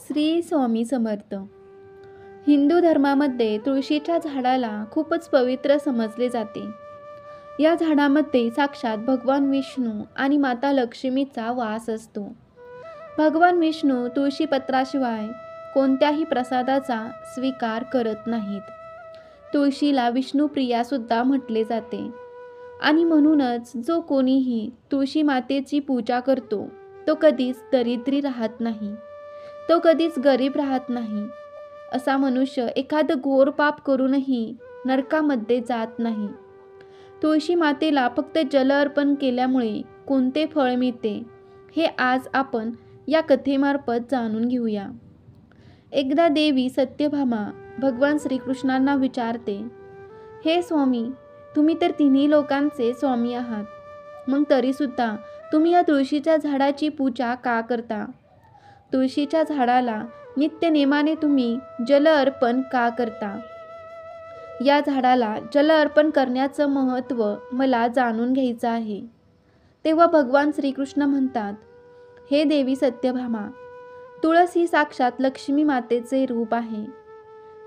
श्री स्वामी समर्थ. हिंदू धर्मामध्ये तुळशीच्या झाडाला खूपच पवित्र समजले जाते. या झाडामध्ये साक्षात भगवान विष्णू आणि माता लक्ष्मीचा वास असतो. भगवान विष्णू तुळशी पत्राशिवाय कोणत्याही प्रसादाचा स्वीकार करत नाहीत. तुळशीला विष्णुप्रिया सुद्धा म्हटले जाते आणि म्हणूनच जो कोणीही तुळशी मातेची पूजा करतो तो कधीच दरिद्री राहत नाही, तो कधीच गरीब राहत नाही. असा मनुष्य एखादं घोर पाप करूनही नरकामध्ये जात नाही. तुळशी मातेला फक्त जल अर्पण केल्यामुळे कोणते फळ मिळते हे आज आपण या कथेमार्फत जाणून घेऊया. एकदा देवी सत्यभामा भगवान श्रीकृष्णांना विचारते, हे स्वामी, तुम्ही तर तिन्ही लोकांचे स्वामी आहात, मग तरीसुद्धा तुम्ही या तुळशीच्या झाडाची पूजा का करता? तुळशीच्या झाडाला नित्य नेमाने तुम्ही जल अर्पण का करता? या झाडाला जल अर्पण करण्याचं महत्त्व मला जाणून घ्यायचं आहे. तेव्हा भगवान श्रीकृष्ण म्हणतात, हे देवी सत्यभामा, तुळस ही साक्षात लक्ष्मी मातेचे रूप आहे.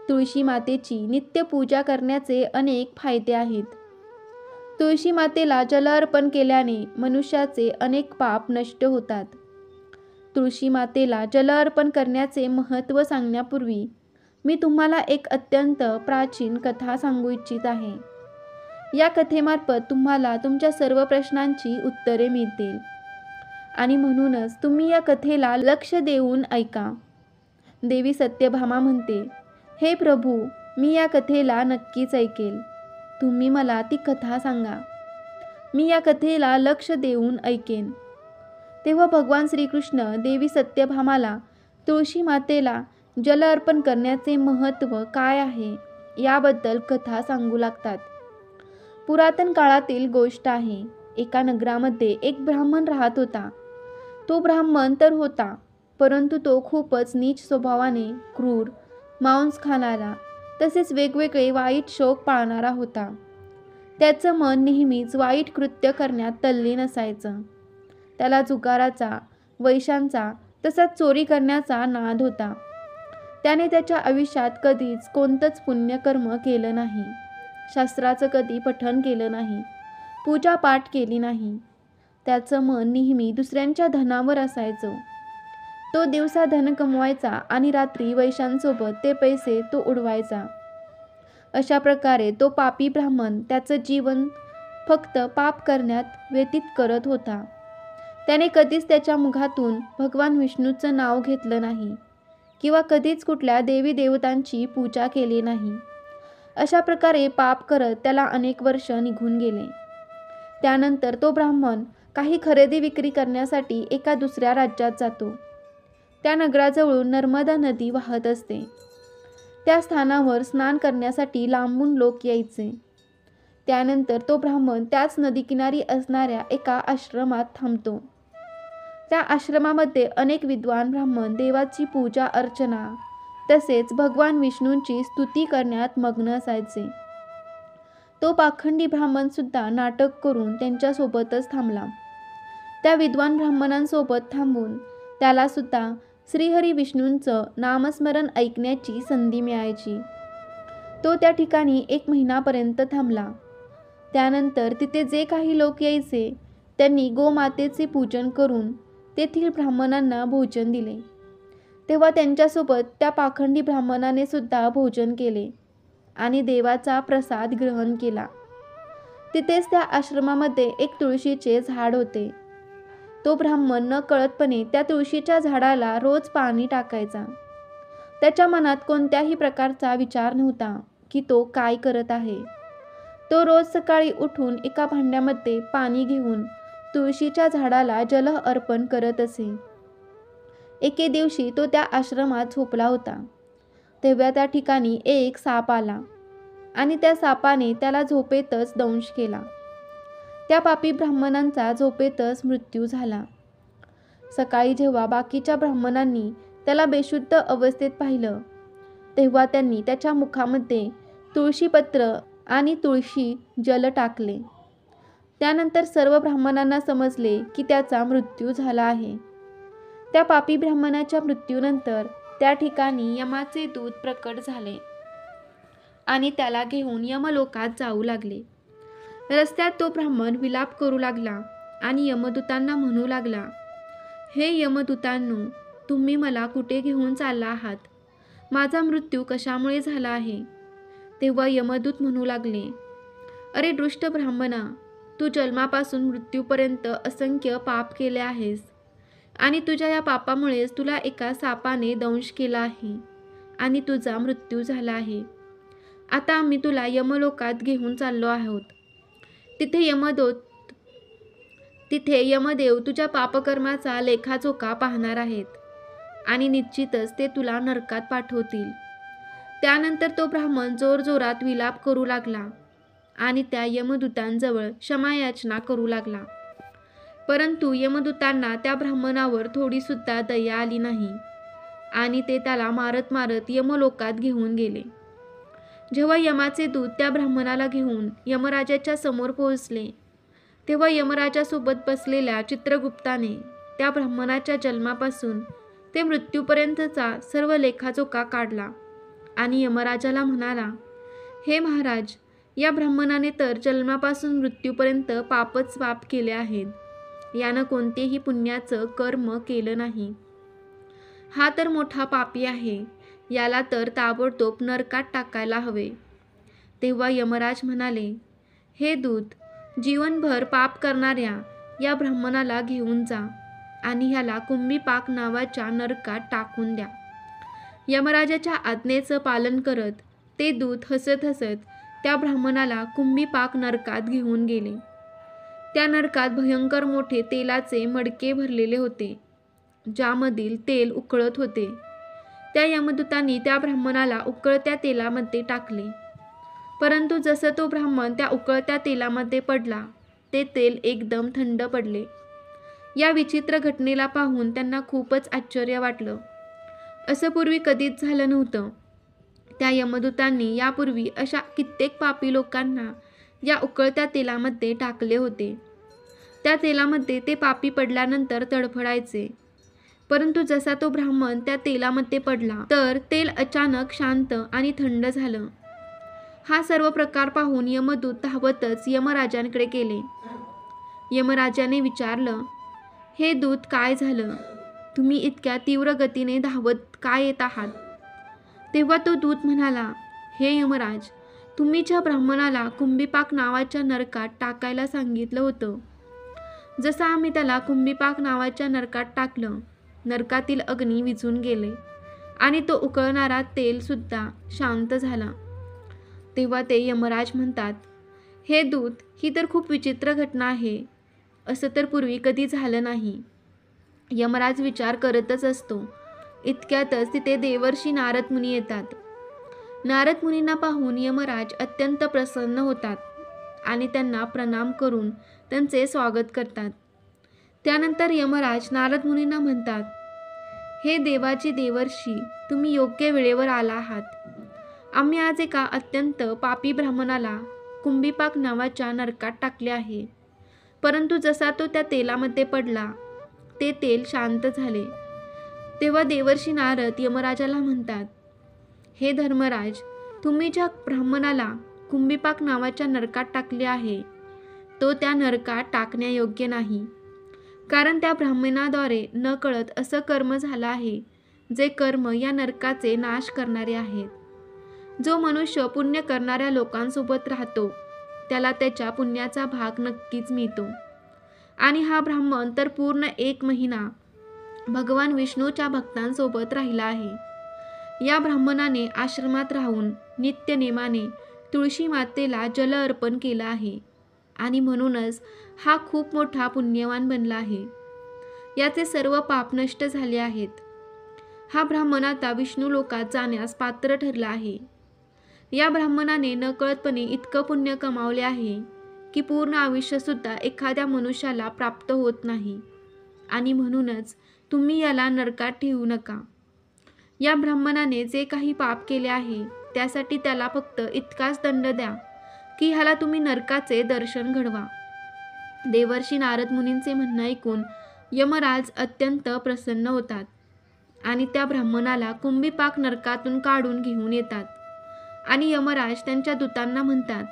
तुळशी मातेची नित्य पूजा करण्याचे अनेक फायदे आहेत. तुळशी मातेला जल अर्पण केल्याने मनुष्याचे अनेक पाप नष्ट होतात. तुळशी मातेला जल अर्पण करण्याचे महत्त्व सांगण्यापूर्वी मी तुम्हाला एक अत्यंत प्राचीन कथा सांगू इच्छित आहे. या कथेमार्फत तुम्हाला तुमच्या सर्व प्रश्नांची उत्तरे मिळतील आणि म्हणूनच तुम्ही या कथेला लक्ष देऊन ऐका. देवी सत्यभामा म्हणते, हे प्रभू, मी या कथेला नक्कीच ऐकेल. तुम्ही मला ती कथा सांगा. मी या कथेला लक्ष देऊन ऐकेन. तेव्हा भगवान श्रीकृष्ण देवी सत्यभामाला तुळशी मातेला जल अर्पण करण्याचे महत्त्व काय आहे याबद्दल कथा सांगू लागतात. पुरातन काळातील गोष्ट आहे. एका नगरामध्ये एक ब्राह्मण राहत होता. तो ब्राह्मण तर होता, परंतु तो खूपच नीच स्वभावाने, क्रूर, मांस खाणारा, तसेच वेगवेगळे वाईट शौक पाळणारा होता. त्याचं मन नेहमीच वाईट कृत्य करण्यात तल्लीन असायचं. त्याला जुगाराचा, वैशांचा तसाच चोरी करण्याचा नाद होता. त्याने त्याच्या आयुष्यात कधीच कोणतंच पुण्यकर्म केलं नाही, शास्त्राचं कधी पठण केलं नाही, पूजापाठ केली नाही. त्याचं मन नेहमी दुसऱ्यांच्या धनावर असायचं. तो दिवसा धन कमवायचा आणि रात्री वैशांसोबत ते पैसे तो उडवायचा. अशा प्रकारे तो पापी ब्राह्मण त्याचं जीवन फक्त पाप करण्यात व्यतीत करत होता. त्याने कधीच त्याच्या मुखातून भगवान विष्णूचं नाव घेतलं नाही किंवा कधीच कुठल्या देवी देवतांची पूजा केली नाही. अशा प्रकारे पाप करत त्याला अनेक वर्ष निघून गेले. त्यानंतर तो ब्राह्मण काही खरेदी विक्री करण्यासाठी एका दुसऱ्या राज्यात जातो. त्या नगराजवळून नर्मदा नदी वाहत असते. त्या स्थानावर स्नान करण्यासाठी लांबून लोक यायचे. त्यानंतर तो ब्राह्मण त्याच नदीकिनारी असणाऱ्या एका आश्रमात थांबतो. त्या आश्रमामध्ये अनेक विद्वान ब्राह्मण देवाची पूजा अर्चना तसेच भगवान विष्णूंची स्तुती करण्यात मग्न असायचे. तो पाखंडी ब्राह्मण सुद्धा नाटक करून त्यांच्यासोबतच थांबला. त्या विद्वान ब्राह्मणांसोबत थांबून त्याला सुद्धा श्रीहरी विष्णूंचं नामस्मरण ऐकण्याची संधी मिळायची. तो त्या ठिकाणी 1 महिन्यापर्यंत थांबला. त्यानंतर तिथे जे काही लोक यायचे त्यांनी गोमातेचे पूजन करून तेथील ब्राह्मणांना भोजन दिले. तेव्हा त्यांच्यासोबत त्या पाखंडी ब्राह्मणाने सुद्धा भोजन केले आणि देवाचा प्रसाद ग्रहण केला. तिथेच त्या आश्रमामध्ये एक तुळशीचे झाड होते. तो ब्राह्मण न कळतपणे त्या तुळशीच्या झाडाला रोज पाणी टाकायचा. त्याच्या मनात कोणत्याही प्रकारचा विचार नव्हता की तो काय करत आहे. तो रोज सकाळी उठून एका भांड्यामध्ये पाणी घेऊन तुळशीच्या झाडाला जल अर्पण करत असे. एके दिवशी तो त्या आश्रमात झोपला होता. तेव्हा त्या ठिकाणी एक साप आला आणि त्या सापाने त्याला झोपेतच दंश केला. त्या पापी ब्राह्मणांचा झोपेतच मृत्यू झाला. सकाळी जेव्हा बाकीच्या ब्राह्मणांनी त्याला बेशुद्ध अवस्थेत पाहिलं तेव्हा त्यांनी त्याच्या मुखामध्ये तुळशीपत्र आणि तुळशी जल टाकले. त्यानंतर सर्व ब्राह्मणांना समजले की त्याचा मृत्यू झाला आहे. त्या पापी ब्राह्मणाच्या मृत्यूनंतर त्या ठिकाणी यमाचे दूत प्रकट झाले आणि त्याला घेऊन यमलोकात जाऊ लागले. रस्त्यात तो ब्राह्मण विलाप करू लागला आणि यमदूतांना म्हणू लागला, हे यमदूतांनो, तुम्ही मला कुठे घेऊन चालला आहात? माझा मृत्यू कशामुळे झाला आहे? तेव्हा यमदूत म्हणू लागले, अरे दुष्ट ब्राह्मणा, तू जन्मापासून मृत्यूपर्यंत असंख्य पाप केले आहेस आणि तुझ्या या पापामुळेच तुला एका सापाने दंश केला आहे आणि तुझा मृत्यू झाला आहे. आता आम्ही तुला यमलोकात घेऊन चाललो आहोत. तिथे यमदेव तुझ्या पापकर्माचा लेखाजोखा पाहणार आहेत आणि निश्चितच ते तुला नरकात पाठवतील. त्यानंतर तो ब्राह्मण जोरजोरात विलाप करू लागला आणि त्या यमदूतांजवळ क्षमायाचना करू लागला. परंतु यमदूतांना त्या ब्राह्मणावर थोडीसुद्धा दया आली नाही आणि ते त्याला मारत मारत यमलोकात घेऊन गेले. जेव्हा यमाचे दूत त्या ब्राह्मणाला घेऊन यमराजाच्या समोर पोहोचले, तेव्हा यमराजासोबत बसलेल्या चित्रगुप्ताने त्या ब्राह्मणाच्या जन्मापासून ते मृत्यूपर्यंतचा सर्व लेखाजोखा काढला आणि यमराजाला म्हणाला, हे महाराज, या ब्राह्मणाने तर जन्मापासून मृत्यूपर्यंत पापच पाप केले आहेत. यानं कोणतेही पुण्याचं कर्म केलं नाही. हा तर मोठा पापी आहे. याला तर ताबडतोब नरकात टाकायला हवे. तेव्हा यमराज म्हणाले, हे दूत, जीवनभर पाप करणाऱ्या या ब्राह्मणाला घेऊन जा आणि ह्याला कुंभीपाक नावाच्या नरकात टाकून द्या. यमराजाच्या आज्ञेचं पालन करत ते दूत हसत हसत त्या ब्राह्मणाला कुंभीपाक नरकात घेऊन गेले. त्या नरकात भयंकर मोठे तेलाचे मडके भरलेले होते, ज्यामधील तेल उकळत होते. त्या यमदूतांनी त्या ब्राह्मणाला उकळत्या तेलामध्ये टाकले, परंतु जसं तो ब्राह्मण त्या उकळत्या तेलामध्ये पडला, ते तेल एकदम थंड पडले. या विचित्र घटनेला पाहून त्यांना खूपच आश्चर्य वाटलं. असं पूर्वी कधीच झालं नव्हतं. त्या यमदूतांनी यापूर्वी अशा कित्येक पापी लोकांना या उकळत्या तेलामध्ये टाकले होते. त्या तेलामध्ये ते पापी पडल्यानंतर तडफडायचे, परंतु जसा तो ब्राह्मण त्या तेलामध्ये पडला तर तेल अचानक शांत आणि थंड झालं. हा सर्व प्रकार पाहून यमदूत धावतच यमराजांकडे गेले. यमराजाने विचारलं, हे दूत, काय झालं? तुम्ही इतक्या तीव्र गतीने धावत काय येत आहात? तेव्हा तो दूत म्हणाला, हे यमराज, तुम्ही ज्या ब्राह्मणाला कुंभीपाक नावाच्या नरकात टाकायला सांगितलं होतं, जसं आम्ही त्याला कुंभीपाक नावाच्या नरकात टाकलं, नरकातील अग्नी विझून गेले आणि तो उकळणारा तेल सुद्धा शांत झाला. तेव्हा ते यमराज म्हणतात, हे दूत, ही तर खूप विचित्र घटना आहे. असं तर पूर्वी कधी झालं नाही. यमराज विचार करतच असतो. इतक्यातच तिथे देवर्षी नारद मुनी येतात. नारद मुनींना पाहून यमराज अत्यंत प्रसन्न होतात आणि त्यांना प्रणाम करून त्यांचे स्वागत करतात. त्यानंतर यमराज नारद मुनींना म्हणतात, हे देवाची देवर्षी, तुम्ही योग्य वेळेवर आला आहात. आम्ही आज एका अत्यंत पापी ब्राह्मणाला कुंभीपाक नावाच्या नरकात टाकले आहे, परंतु जसा तो त्या तेलामध्ये पडला, ते तेल शांत झाले. तेव्हा देवर्षी नारद यमराजाला म्हणतात, हे धर्मराज, तुम्ही ज्या ब्राह्मणाला कुंभीपाक नावाच्या नरकात टाकले आहे, तो त्या नरकात टाकण्यायोग्य नाही. कारण त्या ब्राह्मणाद्वारे नकळत असं कर्म झालं आहे, जे कर्म या नरकाचे नाश करणारे आहेत. जो मनुष्य पुण्य करणाऱ्या लोकांसोबत राहतो, त्याला त्याच्या पुण्याचा भाग नक्कीच मिळतो. आणि हा ब्राह्मण तर पूर्ण 1 महिना भगवान विष्णूच्या भक्तांसोबत राहिला आहे. या ब्राह्मणाने आश्रमात राहून नित्यनेमाने तुळशी मातेला जल अर्पण केलं आहे आणि म्हणूनच हा खूप मोठा पुण्यवान बनला आहे. याचे सर्व पाप नष्ट झाले आहेत. हा ब्राह्मण आता विष्णू लोकात जाण्यास पात्र ठरला आहे. या ब्राह्मणाने नकळतपणे इतकं पुण्य कमावले आहे की पूर्ण आयुष्यसुद्धा एखाद्या मनुष्याला प्राप्त होत नाही आणि म्हणूनच तुम्ही याला नरकात ठेवू नका. या ब्राह्मणाने जे काही पाप केले आहे त्यासाठी त्याला फक्त इतकाच दंड द्या की ह्याला तुम्ही नरकाचे दर्शन घडवा. देवर्षी नारद मुनींचे म्हणणं ऐकून यमराज अत्यंत प्रसन्न होतात आणि त्या ब्राह्मणाला कुंभीपाक नरकातून काढून घेऊन येतात. आणि यमराज त्यांच्या दूतांना म्हणतात,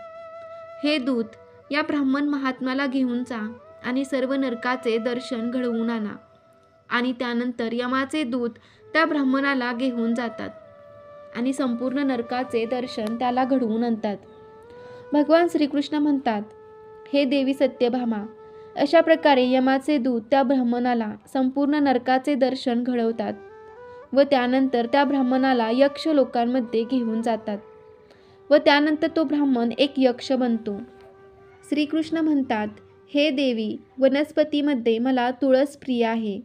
हे दूत, या ब्राह्मण महात्म्याला घेऊन जा आणि सर्व नरकाचे दर्शन घडवून आणा. आणि त्यानंतर यमाचे दूत त्या ब्राह्मणाला घेऊन जातात आणि संपूर्ण नरकाचे दर्शन त्याला घडवून आणतात. भगवान श्रीकृष्ण म्हणतात, हे देवी सत्यभामा, अशा प्रकारे यमाचे दूत त्या ब्राह्मणाला संपूर्ण नरकाचे दर्शन घडवतात व त्यानंतर त्या ब्राह्मणाला यक्ष लोकांमध्ये घेऊन जातात व त्यानंतर तो ब्राह्मण एक यक्ष बनतो. श्रीकृष्ण म्हणतात, हे देवी, वनस्पतीमध्ये मला तुळस प्रिय आहे,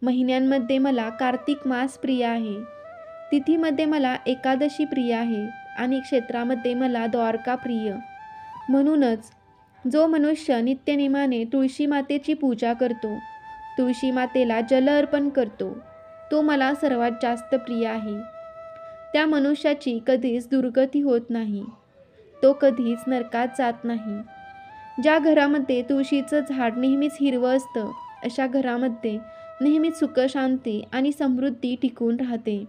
महिन्यांमध्ये मला कार्तिक मास प्रिय आहे, तिथीमध्ये मला एकादशी प्रिय आहे आणि क्षेत्रामध्ये मला द्वारका प्रिय. म्हणूनच जो मनुष्य नित्यनेमाने तुळशी मातेची पूजा करतो, तुळशी मातेला जल अर्पण करतो, तो मला सर्वात जास्त प्रिय आहे. त्या मनुष्याची कधीच दुर्गती होत नाही, तो कधीच नरकात जात नाही. ज्या घरामध्ये तुळशीचं झाड नेहमीच हिरवं असतं, अशा घरामध्ये नेहमीच सुख, शांती आणि समृद्धी टिकून राहते.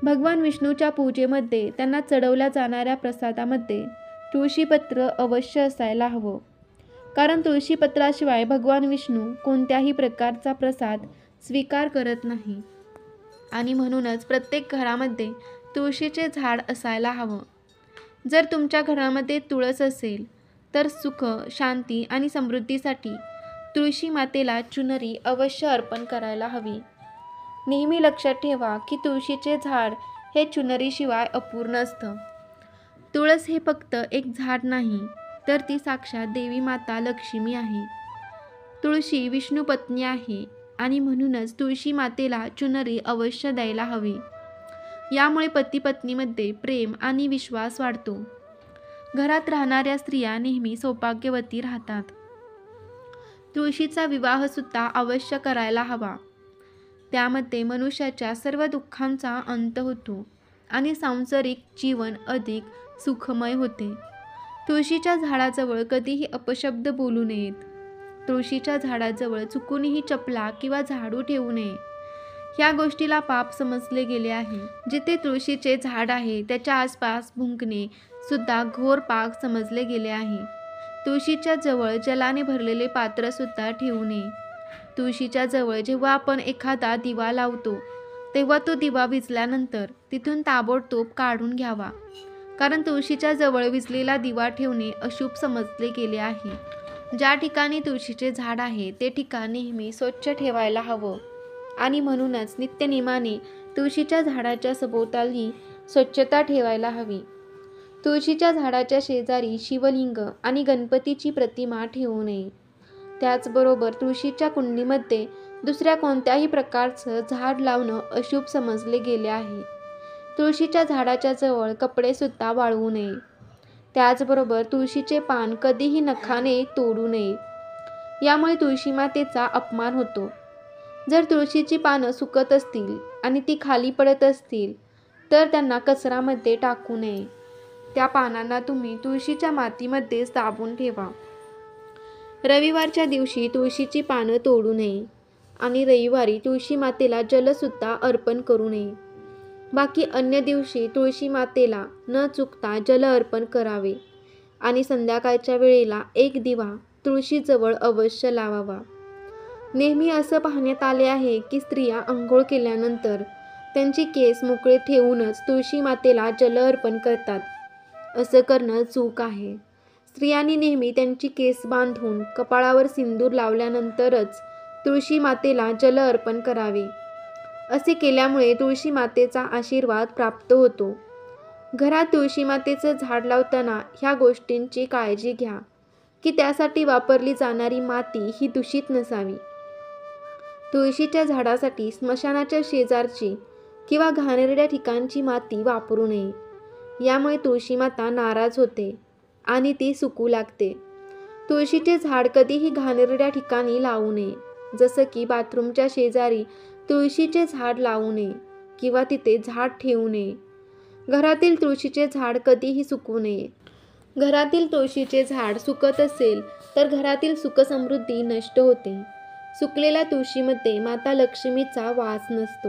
भगवान विष्णूच्या पूजेमध्ये त्यांना चढवल्या जाणाऱ्या प्रसादामध्ये तुळशीपत्र अवश्य असायला हवं, कारण तुळशीपत्राशिवाय भगवान विष्णू कोणत्याही प्रकारचा प्रसाद स्वीकार करत नाही. आणि म्हणूनच प्रत्येक घरामध्ये तुळशीचे झाड असायला हवं. जर तुमच्या घरामध्ये तुळस असेल तर सुख, शांती आणि समृद्धीसाठी तुळशी मातेला चुनरी अवश्य अर्पण करायला हवी. नेहमी लक्षात ठेवा की तुळशीचे झाड हे चुनरीशिवाय अपूर्ण असतं. तुळस हे फक्त एक झाड नाही, तर ती साक्षात देवी माता लक्ष्मी आहे. तुळशी विष्णू पत्नी आहे आणि म्हणूनच तुळशी मातेला चुनरी अवश्य द्यायला हवी. यामुळे पती पत्नीमध्ये प्रेम आणि विश्वास वाढतो. घरात राहणाऱ्या स्त्रिया नेहमी सौभाग्यवती राहतात. तुळशीचा विवाहसुद्धा अवश्य करायला हवा. त्यामध्ये मनुष्याच्या सर्व दुःखांचा अंत होतो आणि सांसारिक जीवन अधिक सुखमय होते. तुळशीच्या झाडाजवळ कधीही अपशब्द बोलू नयेत. तुळशीच्या झाडाजवळ चुकूनही चपला किंवा झाडू ठेवू नये. ह्या गोष्टीला पाप समजले गेले आहे. जिथे तुळशीचे झाड आहे त्याच्या आसपास भुंकणे सुद्धा घोर पाप समजले गेले आहे. तुळशीच्या जवळ जलाने भरलेले पात्र सुद्धा ठेवू नये. तुळशीच्या जवळ जेव्हा आपण एखादा दिवा लावतो तेव्हा तो दिवा विझल्यानंतर तिथून ताबडतोब काढून घ्यावा, कारण तुळशीच्या जवळ विझलेला दिवा ठेवणे अशुभ समजले गेले आहे. ज्या ठिकाणी तुळशीचे झाड आहे ते ठिकाण नेहमी स्वच्छ ठेवायला हवं आणि म्हणूनच नित्यनेमाने तुळशीच्या झाडाच्या सभोवताली स्वच्छता ठेवायला हवी. तुळशीच्या झाडाच्या शेजारी शिवलिंग आणि गणपतीची प्रतिमा ठेवू नये. त्याचबरोबर तुळशीच्या कुंडीमध्ये दुसऱ्या कोणत्याही प्रकारचं झाड लावणं अशुभ समजले गेले आहे. तुळशीच्या झाडाच्या जवळ कपडेसुद्धा वाळवू नये. त्याचबरोबर तुळशीचे पान कधीही नखाने तोडू नये. यामुळे तुळशी मातेचा अपमान होतो. जर तुळशीची पानं सुकत असतील आणि ती खाली पडत असतील तर त्यांना कचरामध्ये टाकू नये. त्या पानांना तुम्ही तुळशीच्या मातीमध्येच दाबून ठेवा. रविवारच्या दिवशी तुळशीची पानं तोडू नये आणि रविवारी तुळशी मातेला जलसुद्धा अर्पण करू नये. बाकी अन्य दिवशी तुळशी मातेला न चुकता जल अर्पण करावे आणि संध्याकाळच्या वेळेला एक दिवा तुळशीजवळ अवश्य लावावा. नेहमी असं पाहण्यात आले आहे की स्त्रिया आंघोळ केल्यानंतर त्यांची केस मोकळे ठेवूनच तुळशी मातेला जल अर्पण करतात. असं करणं चूक आहे. स्त्रियांनी नेहमी त्यांची केस बांधून कपाळावर सिंदूर लावल्यानंतरच तुळशी मातेला जल अर्पण करावे. असे केल्यामुळे तुळशी मातेचा आशीर्वाद प्राप्त होतो. घरात तुळशी मातेचं झाड लावताना ह्या गोष्टींची काळजी घ्या की त्यासाठी वापरली जाणारी माती ही दूषित नसावी. तुळशीच्या झाडासाठी स्मशानाच्या शेजारची किंवा घाणेरड्या ठिकाणची माती वापरू नये. यामुळे तुळशी माता नाराज होते आणि ती सुकू लागते. तुळशीचे झाड कधीही घाणेरड्या ठिकाणी लावू नये, जसं की बाथरूमच्या शेजारी तुळशीचे झाड लावू नये किंवा तिथे झाड ठेवू नये. घरातील तुळशीचे झाड कधीही सुकू नये. घरातील तुळशीचे झाड सुकत असेल तर घरातील सुखसमृद्धी नष्ट होते. सुकलेल्या तुळशीमध्ये माता लक्ष्मीचा वास नसतो.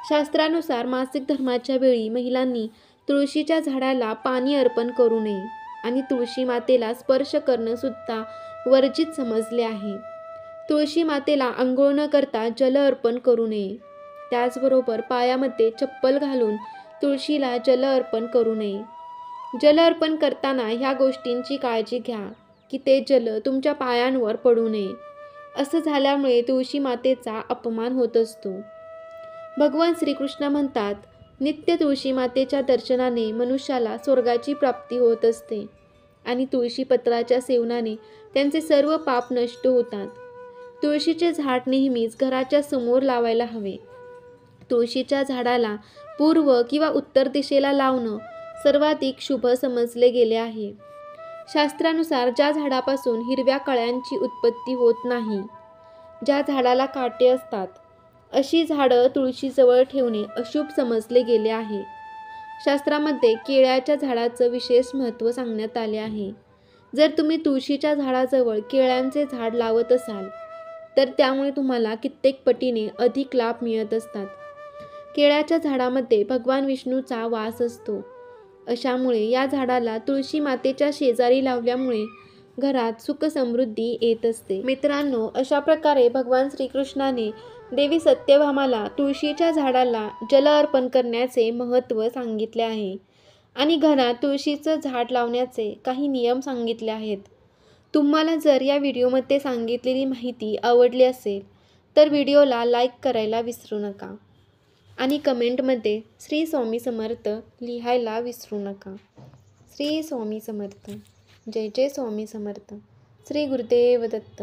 शास्त्रानुसार मासिक धर्माच्या वेळी महिलांनी तुळशीच्या झाडाला पाणी अर्पण करू नये आणि तुळशी मातेला स्पर्श करणं सुद्धा वर्जित समजले आहे. तुळशी मातेला अंघोळ न करता जल अर्पण करू नये. त्याचबरोबर पायामध्ये चप्पल घालून तुळशीला जल अर्पण करू नये. जल अर्पण करताना ह्या गोष्टींची काळजी घ्या की ते जल तुमच्या पायांवर पडू नये. असं झाल्यामुळे तुळशी मातेचा अपमान होत असतो. भगवान श्रीकृष्ण म्हणतात, नित्य तुळशी मातेच्या दर्शनाने मनुष्याला स्वर्गाची प्राप्ती होत असते आणि तुळशी पत्राच्या सेवनाने त्यांचे सर्व पाप नष्ट होतात. तुळशीचे झाड नेहमीच घराच्या समोर लावायला हवे. तुळशीच्या झाडाला पूर्व किंवा उत्तर दिशेला लावणं सर्वाधिक शुभ समजले गेले आहे. शास्त्रानुसार ज्या झाडापासून हिरव्या कळ्यांची उत्पत्ती होत नाही, ज्या झाडाला काटे असतात, अशी झाडं तुळशीजवळ ठेवणे अशुभ समजले गेले आहे. शास्त्रामध्ये केळ्याच्या झाडाचं विशेष महत्त्व सांगण्यात आले आहे. जर तुम्ही तुळशीच्या झाडाजवळ केळ्यांचे झाड लावत असाल तर त्यामुळे तुम्हाला कित्येक पटीने अधिक लाभ मिळत असतात. केळ्याच्या झाडामध्ये भगवान विष्णूचा वास असतो. अशामुळे या झाडाला तुळशी मातेच्या शेजारी लावल्यामुळे घरात सुख समृद्धी येत असते. मित्रांनो, अशा प्रकारे भगवान श्रीकृष्णाने देवी सत्यभामाला तुळशीच्या झाडाला जल अर्पण करण्याचे महत्त्व सांगितले आहे आणि घरात तुळशीचं झाड लावण्याचे काही नियम सांगितले आहेत. तुम्हाला जर या व्हिडिओमध्ये सांगितलेली माहिती आवडली असेल तर व्हिडिओला लाईक करायला विसरू नका आणि कमेंटमध्ये श्री स्वामी समर्थ लिहायला विसरू नका. श्री स्वामी समर्थ. जय जय स्वामी समर्थ. श्री गुरुदेव दत्त.